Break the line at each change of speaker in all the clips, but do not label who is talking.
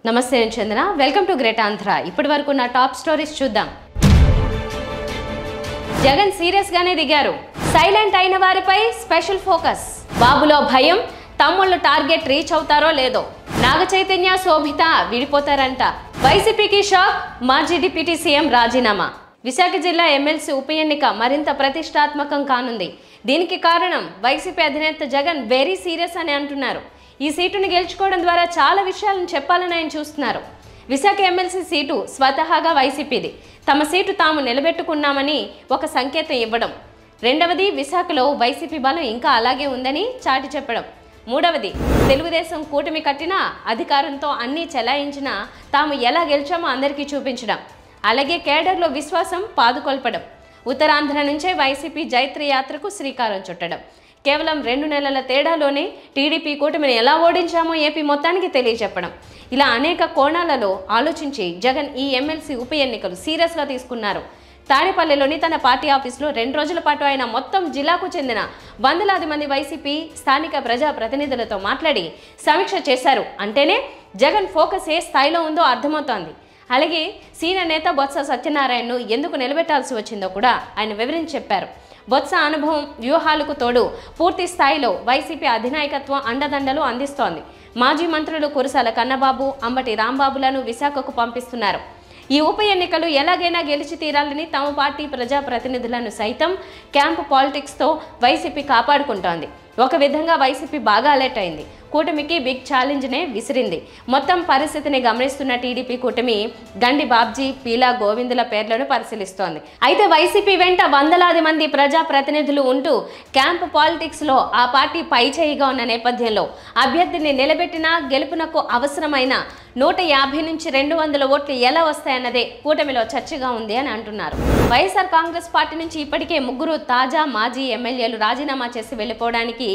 నమస్తే నేను చందన welcome to great Andhra ఇప్పటి వరకు నా టాప్ స్టోరీస్ చూద్దాం జగన్ సీరియస్ గానే దిగారు సైలెంట్ అయిన వారిపై స్పెషల్ ఫోకస్ బాబులో భయం తమ్ముళ్ళు టార్గెట్ రీచ్ అవుతారో లేదో నాగ చైతన్య శోభిత విడిపోతారంట వైసీపీకి షాక్ మాజీ డిప్యూటీ సీఎం రాజీనామా విశాఖ జిల్లా ఎమ్మెల్సీ ఉప ఎన్నిక మరింత ప్రతిష్టాత్మకం కానుంది దీనికి కారణం వైసీపీ అధినేత జగన్ వెరీ సీరియస్ అని అంటున్నారు ఈ సీటును గెలుచుకోవడం ద్వారా చాలా విషయాలను చెప్పాలని ఆయన చూస్తున్నారు విశాఖ ఎమ్మెల్సీ సీటు స్వతహాగా వైసీపీది తమ సీటు తాము నిలబెట్టుకున్నామని ఒక సంకేతం ఇవ్వడం రెండవది విశాఖలో వైసీపీ బలం ఇంకా అలాగే ఉందని చాటి చెప్పడం మూడవది తెలుగుదేశం కూటమి కట్టిన అధికారంతో అన్నీ చెలాయించినా తాము ఎలా గెలిచామో అందరికీ చూపించడం అలాగే కేడర్లో విశ్వాసం పాదుకొల్పడం ఉత్తరాంధ్ర నుంచే వైసీపీ జైత్ర యాత్రకు శ్రీకారం చుట్టడం కేవలం 2 నెలల తేడాలోనే టీడీపీ కూటమిని ఎలా ఓడించామో ఏపీ మొత్తానికి తెలియజెప్పడం ఇలా అనేక కోణాలలో ఆలోచించి జగన్ ఈ ఎమ్మెల్సీ ఉప ఎన్నికలు సీరియస్గా తీసుకున్నారు తాడేపల్లిలోని తన పార్టీ ఆఫీసులో 2 రోజుల పాటు ఆయన మొత్తం జిల్లాకు చెందిన వందలాది మంది వైసీపీ స్థానిక ప్రజా ప్రతినిధులతో మాట్లాడి సమీక్ష చేశారు అంటేనే జగన్ ఫోకస్ ఏ స్థాయిలో ఉందో అర్థమవుతోంది అలాగే సీనియర్ నేత బొత్స సత్యనారాయణను ఎందుకు నిలబెట్టాల్సి వచ్చిందో కూడా ఆయన వివరించి చెప్పారు బొత్స అనుభవం వ్యూహాలకు తోడు పూర్తి స్థాయిలో వైసీపీ అధినాయకత్వం అండదండలు అందిస్తోంది మాజీ మంత్రులు కురసాల కన్నబాబు అంబటి రాంబాబులను విశాఖకు పంపిస్తున్నారు ఈ ఉప ఎన్నికలు ఎలాగైనా గెలిచి తీరాలని తమ పార్టీ ప్రజాప్రతినిధులను సైతం క్యాంపు పాలిటిక్స్తో వైసీపీ కాపాడుకుంటోంది ఒక విధంగా వైసీపీ బాగా అలర్ట్ అయింది కూటమికి బిగ్ ఛాలెంజ్నే విసిరింది మొత్తం పరిస్థితిని గమనిస్తున్న టీడీపీ కూటమి గండి బాబ్జీ పీలా గోవిందుల పేర్లను పరిశీలిస్తోంది అయితే వైసీపీ వెంట వందలాది మంది ప్రజాప్రతినిధులు ఉంటూ క్యాంప్ పాలిటిక్స్లో ఆ పార్టీ పైచేయిగా ఉన్న నేపథ్యంలో అభ్యర్థిని నిలబెట్టినా గెలుపునకు అవసరమైన 150 నుంచి 200 ఓట్లు ఎలా వస్తాయన్నదే కూటమిలో చర్చగా ఉంది అని అంటున్నారు వైఎస్ఆర్ కాంగ్రెస్ పార్టీ నుంచి ఇప్పటికే 3 తాజా మాజీ ఎమ్మెల్యేలు రాజీనామా చేసి వెళ్ళిపోవడానికి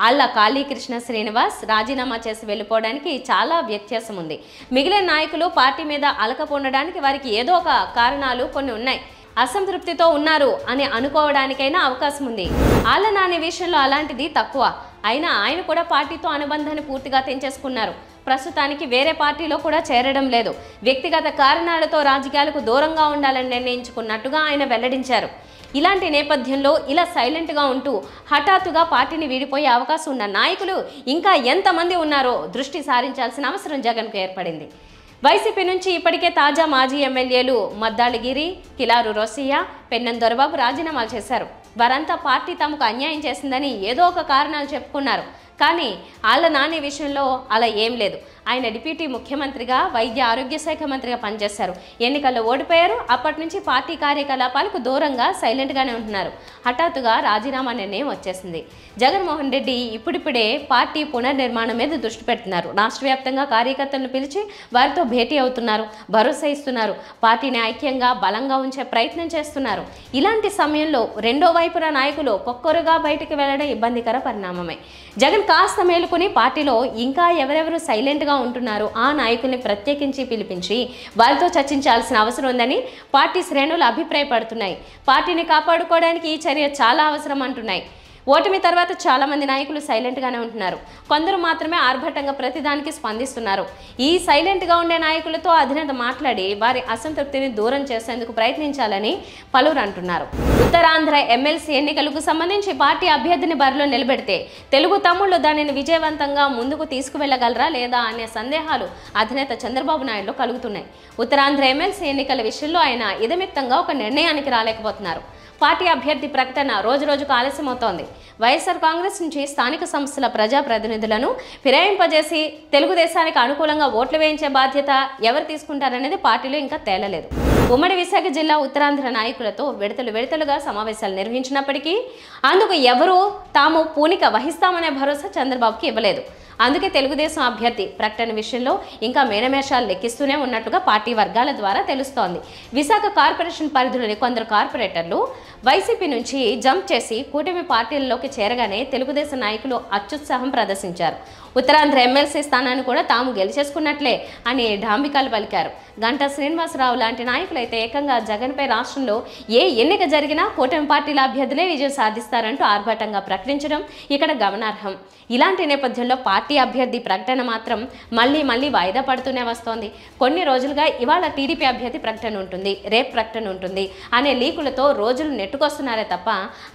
ఆళ్ల కాళీకృష్ణ శ్రీనివాస్ రాజీనామా చేసి వెళ్ళిపోవడానికి చాలా వ్యత్యాసం ఉంది మిగిలిన నాయకులు పార్టీ మీద అలకపోనడానికి వారికి ఏదో ఒక కారణాలు కొన్ని ఉన్నాయి అసంతృప్తితో ఉన్నారు అని అనుకోవడానికైనా అవకాశం ఉంది ఆళ్ల నాని విషయంలో అలాంటిది తక్కువ అయినా ఆయన కూడా పార్టీతో అనుబంధాన్ని పూర్తిగా తెంచేసుకున్నారు ప్రస్తుతానికి వేరే పార్టీలో కూడా చేరడం లేదు వ్యక్తిగత కారణాలతో రాజకీయాలకు దూరంగా ఉండాలని నిర్ణయించుకున్నట్టుగా ఆయన వెల్లడించారు ఇలాంటి నేపథ్యంలో ఇలా సైలెంట్గా ఉంటూ హఠాత్తుగా పార్టీని వీడిపోయే అవకాశం ఉన్న నాయకులు ఇంకా ఎంతమంది ఉన్నారో దృష్టి సారించాల్సిన అవసరం జగన్కు ఏర్పడింది వైసీపీ నుంచి ఇప్పటికే తాజా మాజీ ఎమ్మెల్యేలు మద్దాళగిరి కిలారు రోసియా పెన్నం దొరబాబు రాజీనామాలు చేశారు వారంతా పార్టీ తమకు అన్యాయం చేసిందని ఏదో ఒక కారణాలు చెప్పుకున్నారు కానీ ఆళ్ల నాని విషయంలో అలా ఏం లేదు ఆయన డిప్యూటీ ముఖ్యమంత్రిగా వైద్య ఆరోగ్య శాఖ మంత్రిగా పనిచేశారు ఎన్నికల్లో ఓడిపోయారు అప్పటి నుంచి పార్టీ కార్యకలాపాలకు దూరంగా సైలెంట్గానే ఉంటున్నారు హఠాత్తుగా రాజీనామా నిర్ణయం వచ్చేసింది జగన్మోహన్ రెడ్డి ఇప్పుడిప్పుడే పార్టీ పునర్నిర్మాణం మీద దృష్టి పెడుతున్నారు రాష్ట్ర వ్యాప్తంగా కార్యకర్తలను పిలిచి వారితో భేటీ అవుతున్నారు భరోసా ఇస్తున్నారు పార్టీని ఐక్యంగా బలంగా ఉంచే ప్రయత్నం చేస్తున్నారు ఇలాంటి సమయంలో రెండో వైపున నాయకులు ఒక్కొక్కరుగా బయటకు వెళ్లడం ఇబ్బందికర పరిణామమే జగన్ కాస్త మేలుకుని పార్టీలో ఇంకా ఎవరెవరు సైలెంట్గా ఉంటున్నారో ఆ నాయకుల్ని ప్రత్యేకించి పిలిపించి వారితో చర్చించాల్సిన అవసరం ఉందని పార్టీ శ్రేణులు అభిప్రాయపడుతున్నాయి పార్టీని కాపాడుకోవడానికి ఈ చర్య చాలా అవసరం అంటున్నాయి ఓటమి తర్వాత చాలామంది నాయకులు సైలెంట్గానే ఉంటున్నారు కొందరు మాత్రమే ఆర్భటంగా ప్రతిదానికి స్పందిస్తున్నారు ఈ సైలెంట్గా ఉండే నాయకులతో అధినేత మాట్లాడి వారి అసంతృప్తిని దూరం చేసేందుకు ప్రయత్నించాలని పలువురు అంటున్నారు ఉత్తరాంధ్ర ఎమ్మెల్సీ ఎన్నికలకు సంబంధించి పార్టీ అభ్యర్థిని బరిలో నిలబెడితే తెలుగు తమ్ముళ్ళు దానిని విజయవంతంగా ముందుకు తీసుకువెళ్లగలరా లేదా అనే సందేహాలు అధినేత చంద్రబాబు నాయుడులో కలుగుతున్నాయి ఉత్తరాంధ్ర ఎమ్మెల్సీ ఎన్నికల విషయంలో ఆయన ఇదమిత్తంగా ఒక నిర్ణయానికి రాలేకపోతున్నారు పార్టీ అభ్యర్థి ప్రకటన రోజురోజుకు ఆలస్యమవుతోంది వైఎస్ఆర్ కాంగ్రెస్ నుంచి స్థానిక సంస్థల ప్రజాప్రతినిధులను ఫిరాయింపజేసి తెలుగుదేశానికి అనుకూలంగా ఓట్లు వేయించే బాధ్యత ఎవరు తీసుకుంటారనేది పార్టీలో ఇంకా తేలలేదు ఉమ్మడి విశాఖ జిల్లా ఉత్తరాంధ్ర నాయకులతో విడతలుగా సమావేశాలు నిర్వహించినప్పటికీ అందుకు ఎవరూ తాము పూనిక వహిస్తామనే భరోసా చంద్రబాబుకి ఇవ్వలేదు అందుకే తెలుగుదేశం అభ్యర్థి ప్రకటన విషయంలో ఇంకా మేనమేషాలు లెక్కిస్తూనే ఉన్నట్టుగా పార్టీ వర్గాల ద్వారా తెలుస్తోంది విశాఖ కార్పొరేషన్ పరిధిలోని కొందరు కార్పొరేటర్లు వైసీపీ నుంచి జంప్ చేసి కూటమి పార్టీల్లోకి చేరగానే తెలుగుదేశం నాయకులు అత్యుత్సాహం ప్రదర్శించారు. ఉత్తరాంధ్ర ఎమ్మెల్సీ స్థానాన్ని కూడా తాము గెలిచేసుకున్నట్లే అని ఢాంబికాలు పలికారు. గంటా శ్రీనివాసరావు లాంటి నాయకులైతే ఏకంగా జగన్పై రాష్ట్రంలో ఏ ఎన్నిక జరిగినా కూటమి పార్టీల అభ్యర్థులే విజయం సాధిస్తారంటూ ఆర్భాటంగా ప్రకటించడం ఇక్కడ గమనార్హం. ఇలాంటి నేపథ్యంలో పార్టీ అభ్యర్థి ప్రకటన మాత్రం మళ్ళీ వాయిదా పడుతూనే వస్తోంది. కొన్ని రోజులుగా ఇవాళ టీడీపీ అభ్యర్థి ప్రకటన ఉంటుంది, రేపు ప్రకటన ఉంటుంది అనే లీకులతో రోజులు నెట్టుకొస్తున్నారే తప్ప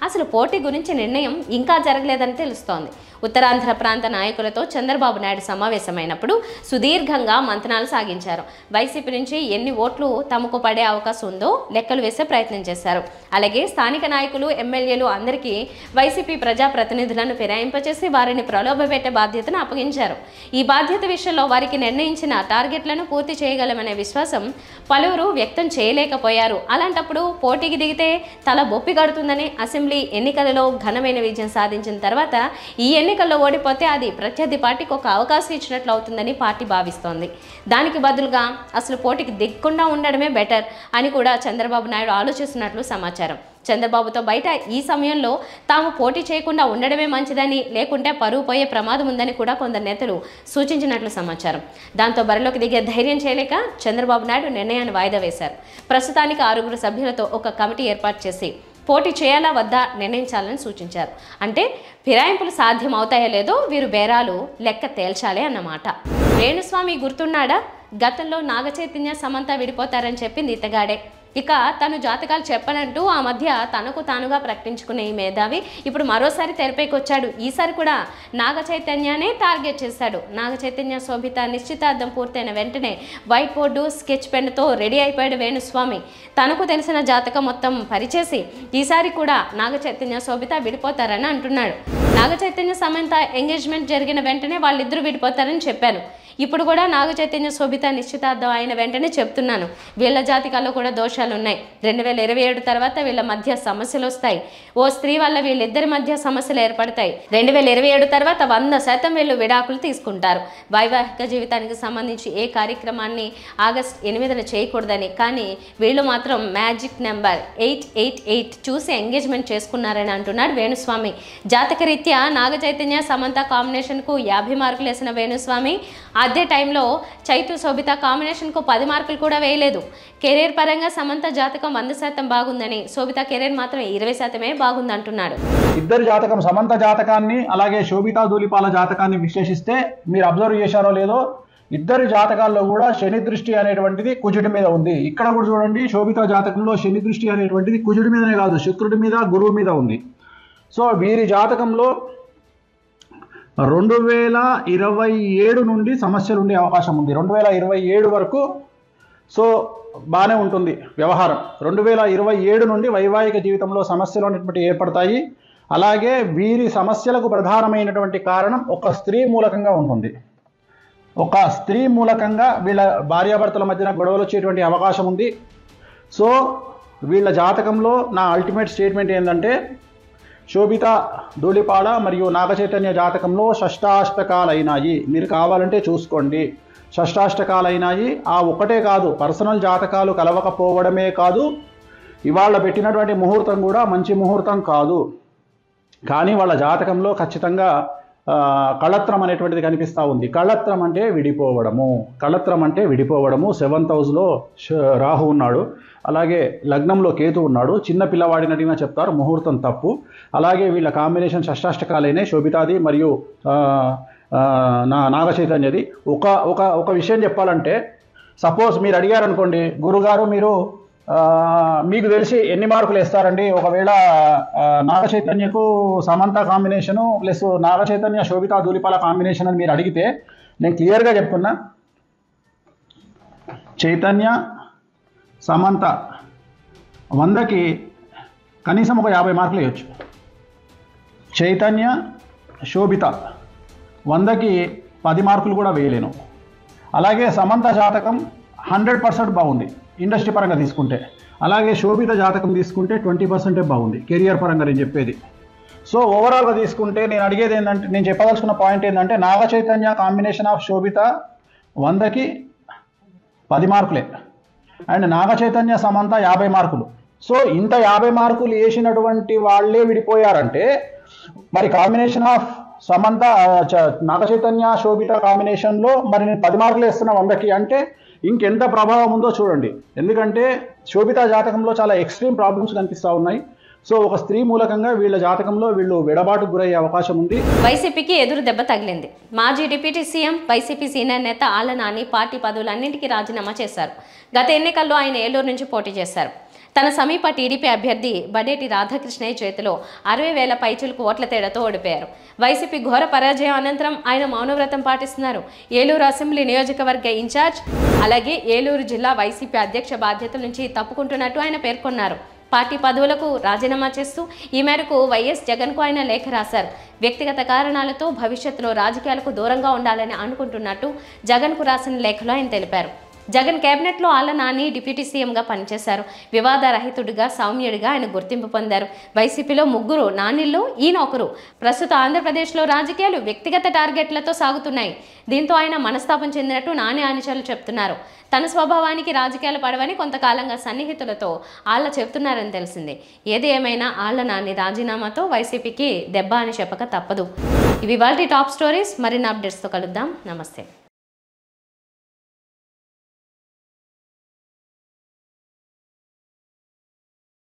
అసలు పోటీ గురించి నిర్ణయం ఇంకా జరగలేదని తెలుస్తోంది. ఉత్తరాంధ్ర ప్రాంత నాయకులతో చంద్రబాబు నాయుడు సమావేశమైనప్పుడు సుదీర్ఘంగా మంతనాలు సాగించారు. వైసీపీ నుంచి ఎన్ని ఓట్లు తమకు పడే అవకాశం ఉందో లెక్కలు వేసే ప్రయత్నం చేశారు. అలాగే స్థానిక నాయకులు, ఎమ్మెల్యేలు అందరికీ వైసీపీ ప్రజాప్రతినిధులను ఫిరాయింపచేసి వారిని ప్రలోభపెట్టే బాధ్యతను అప్పగించారు. ఈ బాధ్యత విషయంలో వారికి నిర్ణయించిన టార్గెట్లను పూర్తి చేయగలమనే విశ్వాసం పలువురు వ్యక్తం చేయలేకపోయారు. అలాంటప్పుడు పోటీకి దిగితే తల బొప్పి గడుతుందని, అసెంబ్లీ ఎన్నికలలో ఘనమైన విజయం సాధించిన తర్వాత ఈ ఎన్నికల్లో ఓడిపోతే అది ప్రత్యర్థి పార్టీకి ఒక అవకాశం ఇచ్చినట్లు అవుతుందని పార్టీ భావిస్తోంది. దానికి బదులుగా అసలు పోటీకి దిగకుండా ఉండడమే బెటర్ అని కూడా చంద్రబాబు నాయుడు ఆలోచిస్తున్నట్లు సమాచారం. చంద్రబాబుతో బయట ఈ సమయంలో తాము పోటీ చేయకుండా ఉండడమే మంచిదని, లేకుంటే పరువు పోయే ప్రమాదం ఉందని కూడా కొందరు నేతలు సూచించినట్లు సమాచారం. దాంతో బరిలోకి దిగే ధైర్యం చేయలేక చంద్రబాబు నాయుడు నిర్ణయాన్ని వాయిదా వేశారు. ప్రస్తుతానికి 6 సభ్యులతో ఒక కమిటీ ఏర్పాటు చేసి పోటీ చేయాలా వద్దా నిర్ణయించాలని సూచించారు. అంటే ఫిరాయింపులు సాధ్యం అవుతాయో లేదో వీరు బేరాలు లెక్క తేల్చాలి అన్నమాట. వేణుస్వామి గుర్తున్నాడా? గతంలో నాగచైతన్య, సమంత విడిపోతారని చెప్పింది ఇతగాడే. ఇక తను జాతకాలు చెప్పనంటూ ఆ మధ్య తనకు తానుగా ప్రకటించుకునే ఈ మేధావి ఇప్పుడు మరోసారి తెరపైకి వచ్చాడు. ఈసారి కూడా నాగచైతన్యనే టార్గెట్ చేశాడు. నాగచైతన్య శోభిత నిశ్చితార్థం పూర్తయిన వెంటనే వైట్ బోర్డు, స్కెచ్ పెన్తో రెడీ అయిపోయాడు వేణుస్వామి. తనకు తెలిసిన జాతకం మొత్తం పరిచేసి ఈసారి కూడా నాగచైతన్య శోభిత విడిపోతారని అంటున్నాడు. నాగచైతన్య సమంత ఎంగేజ్మెంట్ జరిగిన వెంటనే వాళ్ళిద్దరూ విడిపోతారని చెప్పాను. ఇప్పుడు కూడా నాగచైతన్య శోభిత నిశ్చితార్థం అయిన వెంటనే చెప్తున్నాను, వీళ్ళ జాతకాల్లో కూడా దోషాలు ఉన్నాయి. 2027 తర్వాత వీళ్ళ మధ్య సమస్యలు వస్తాయి. ఓ స్త్రీ వల్ల వీళ్ళిద్దరి మధ్య సమస్యలు ఏర్పడతాయి. 2027 తర్వాత 100% వీళ్ళు విడాకులు తీసుకుంటారు. వైవాహిక జీవితానికి సంబంధించి ఏ కార్యక్రమాన్ని ఆగస్టు 8న చేయకూడదని, కానీ వీళ్ళు మాత్రం మ్యాజిక్ నెంబర్ 888 చూసి ఎంగేజ్మెంట్ చేసుకున్నారని అంటున్నాడు వేణుస్వామి. జాతకరీత్యా నాగచైతన్య సమంత కాంబినేషన్కు 50 మార్కులు వేసిన వేణుస్వామి అదే టైంలో చైతు శోభిత కాంబినేషన్కు 10 మార్కులు కూడా వేయలేదు. కెరీర్ పరంగా సమంత జాతకం 100% బాగుందని, శోభిత కెరీర్ మాత్రం 20%మే బాగుందంటున్నాడు.
ఇద్దరు జాతకం, సమంత జాతకాన్ని అలాగే శోభిత ధూళిపాల జాతకాన్ని విశ్లేషిస్తే మీరు అబ్జర్వ్ చేశారో లేదో, ఇద్దరు జాతకాల్లో కూడా శని దృష్టి అనేటువంటిది కుజుడి మీద ఉంది. ఇక్కడ కూడా చూడండి, శోభిత జాతకంలో శని దృష్టి అనేటువంటిది కుజుడి మీదనే కాదు, శుక్రుడి మీద, గురువు మీద ఉంది. సో వీరి జాతకంలో 2027 నుండి సమస్యలు ఉండే అవకాశం ఉంది. 2027 వరకు సో బాగానే ఉంటుంది వ్యవహారం. 2027 నుండి వైవాహిక జీవితంలో సమస్యలు అనేటువంటి ఏర్పడతాయి. అలాగే వీరి సమస్యలకు ప్రధానమైనటువంటి కారణం ఒక స్త్రీ మూలకంగా ఉంటుంది. ఒక స్త్రీ మూలకంగా వీళ్ళ భార్యాభర్తల మధ్యన గొడవలు వచ్చేటువంటి అవకాశం ఉంది. సో వీళ్ళ జాతకంలో నా అల్టిమేట్ స్టేట్మెంట్ ఏంటంటే, శోభిత ధూళిపాల మరియు నాగచైతన్య జాతకంలో షష్టాష్టకాలైనాయి. మీరు కావాలంటే చూసుకోండి, షష్టాష్టకాలైనాయి. ఆ ఒకటే కాదు, పర్సనల్ జాతకాలు కలవకపోవడమే కాదు, ఇవాళ పెట్టినటువంటి ముహూర్తం కూడా మంచి ముహూర్తం కాదు. కానీ వాళ్ళ జాతకంలో ఖచ్చితంగా కళత్రం అనేటువంటిది కనిపిస్తూ ఉంది. కళత్రం అంటే విడిపోవడము, కళత్రం అంటే విడిపోవడము. 7th హౌస్లో రాహు ఉన్నాడు, అలాగే లగ్నంలో కేతు ఉన్నాడు. చిన్న పిల్లవాడిని అడిగినా చెప్తారు ముహూర్తం తప్పు. అలాగే వీళ్ళ కాంబినేషన్ షష్టాష్టకాలైనే, శోభితాది మరియు నాగచైతన్యది. ఒక విషయం చెప్పాలంటే, సపోజ్ మీరు అడిగారనుకోండి, గురుగారు మీరు మీకు తెలిసి ఎన్ని మార్కులు వేస్తారండి ఒకవేళ నాగచైతన్యకు సమంత కాంబినేషను ప్లస్ నాగచైతన్య శోభిత ధూళిపాల కాంబినేషన్ అని మీరు అడిగితే, నేను క్లియర్గా చెప్తున్నా, చైతన్య సమంత 100కి కనీసం ఒక 50 మార్కులు వేయచ్చు. చైతన్య శోభిత 100కి 10 మార్కులు కూడా వేయలేను. అలాగే సమంత జాతకం 100% బాగుంది ఇండస్ట్రీ పరంగా తీసుకుంటే. అలాగే శోభిత జాతకం తీసుకుంటే 20% బాగుంది కెరియర్ పరంగా నేను చెప్పేది. సో ఓవరాల్గా తీసుకుంటే నేను అడిగేది ఏంటంటే, నేను చెప్పదలుచుకున్న పాయింట్ ఏంటంటే, నాగచైతన్య కాంబినేషన్ ఆఫ్ శోభిత 100కి 10 మార్కులే, and Naga Chaitanya Samantha 50 marks. So ఇంత 50 మార్కులు వేసినటువంటి వాళ్ళే విడిపోయారంటే మరి కాంబినేషన్ ఆఫ్ సమంత నాగ చైతన్య శోభిత కాంబినేషన్లో మరి నేను 10 మార్కులు వేస్తున్నా 100కి అంటే ఇంకెంత ప్రభావం ఉందో చూడండి. ఎందుకంటే శోభిత జాతకంలో చాలా ఎక్స్ట్రీమ్ ప్రాబ్లమ్స్ కనిపిస్తూ ఉన్నాయి. సో ఒక స్త్రీ మూలకంగా వీళ్ళ జాతకంలో వీళ్ళు విడబాటుకు గురయ్యే అవకాశం ఉంది.
వైసీపీకి ఎదురు దెబ్బ తగిలింది. మాజీ డిప్యూటీ సీఎం వైసీపీ సీనియర్ నేత ఆళ్ల నాని పార్టీ పదవులన్నింటికీ రాజీనామా చేశారు. గత ఎన్నికల్లో ఆయన ఏలూరు నుంచి పోటీ చేశారు. తన సమీప టీడీపీ అభ్యర్థి బడేటి రాధాకృష్ణయ్య చేతిలో 60,000 పైచులకు ఓట్ల తేడాతో ఓడిపోయారు. వైసీపీ ఘోర పరాజయం అనంతరం ఆయన మౌనవ్రతం పాటిస్తున్నారు. ఏలూరు అసెంబ్లీ నియోజకవర్గ ఇన్ఛార్జ్ అలాగే ఏలూరు జిల్లా వైసీపీ అధ్యక్ష బాధ్యతల నుంచి తప్పుకుంటున్నట్టు ఆయన పేర్కొన్నారు. పార్టీ పదవులకు రాజీనామా చేస్తూ ఈ మేరకు వైఎస్ జగన్కు ఆయన లేఖ రాశారు. వ్యక్తిగత కారణాలతో భవిష్యత్తులో రాజకీయాలకు దూరంగా ఉండాలని అనుకుంటున్నట్టు జగన్కు రాసిన లేఖలో ఆయన తెలిపారు. జగన్ కేబినెట్లో ఆళ్ల నాని డిప్యూటీ సీఎంగా పనిచేశారు. వివాదరహితుడిగా సౌమ్యుడిగా ఆయన గుర్తింపు పొందారు. వైసీపీలో 3 నానిల్లో ఈయన ఒకరు. ప్రస్తుత ఆంధ్రప్రదేశ్లో రాజకీయాలు వ్యక్తిగత టార్గెట్లతో సాగుతున్నాయి. దీంతో ఆయన మనస్తాపం చెందినట్టు నాని అనుచరులు చెప్తున్నారు. తన స్వభావానికి రాజకీయాలు పడవని కొంతకాలంగా సన్నిహితులతో ఆళ్ల చెబుతున్నారని తెలిసింది. ఏది ఏమైనా ఆళ్ల నాని రాజీనామాతో వైసీపీకి దెబ్బ అని చెప్పక తప్పదు. ఇవి ఇవాల్టి టాప్ స్టోరీస్. మరిన్ని అప్డేట్స్తో కలుద్దాం. నమస్తే.